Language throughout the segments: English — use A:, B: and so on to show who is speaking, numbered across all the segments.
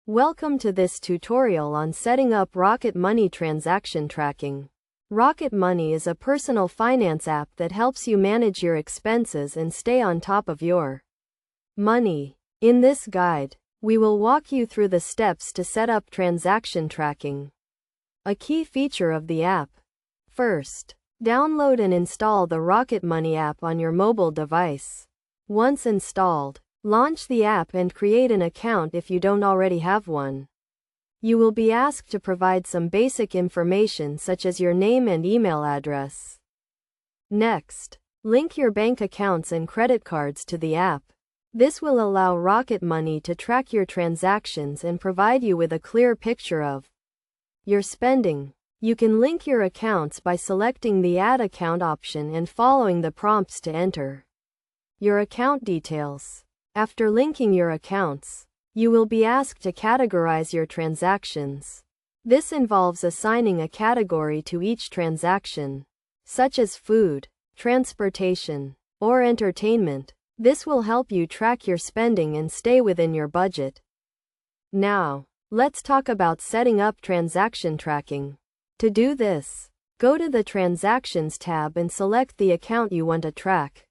A: Welcome to this tutorial on setting up Rocket Money transaction tracking. Rocket Money is a personal finance app that helps you manage your expenses and stay on top of your money. In this guide, we will walk you through the steps to set up transaction tracking. A key feature of the app. First, download and install the Rocket Money app on your mobile device. Once installed, launch the app and create an account if you don't already have one. You will be asked to provide some basic information such as your name and email address. Next, link your bank accounts and credit cards to the app. This will allow Rocket Money to track your transactions and provide you with a clear picture of your spending. You can link your accounts by selecting the Add Account option and following the prompts to enter your account details. After linking your accounts, you will be asked to categorize your transactions. This involves assigning a category to each transaction, such as food, transportation, or entertainment. This will help you track your spending and stay within your budget. Now, let's talk about setting up transaction tracking. To do this, go to the Transactions tab and select the account you want to track.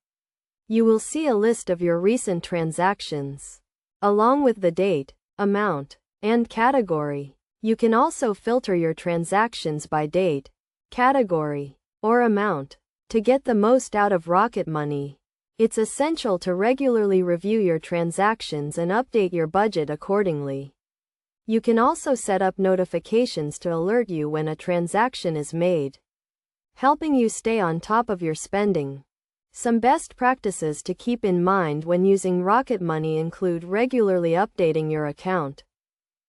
A: You will see a list of your recent transactions, along with the date, amount, and category. You can also filter your transactions by date, category, or amount. To get the most out of Rocket Money, it's essential to regularly review your transactions and update your budget accordingly. You can also set up notifications to alert you when a transaction is made, helping you stay on top of your spending. Some best practices to keep in mind when using Rocket Money include regularly updating your account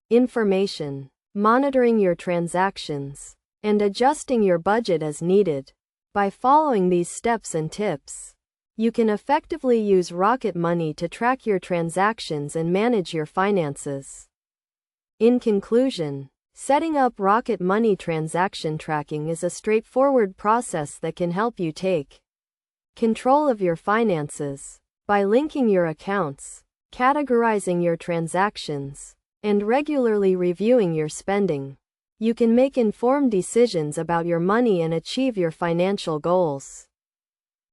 A: information, monitoring your transactions, and adjusting your budget as needed. By following these steps and tips, you can effectively use Rocket Money to track your transactions and manage your finances. In conclusion, setting up Rocket Money transaction tracking is a straightforward process that can help you take control of your finances. By linking your accounts, categorizing your transactions, and regularly reviewing your spending, you can make informed decisions about your money and achieve your financial goals.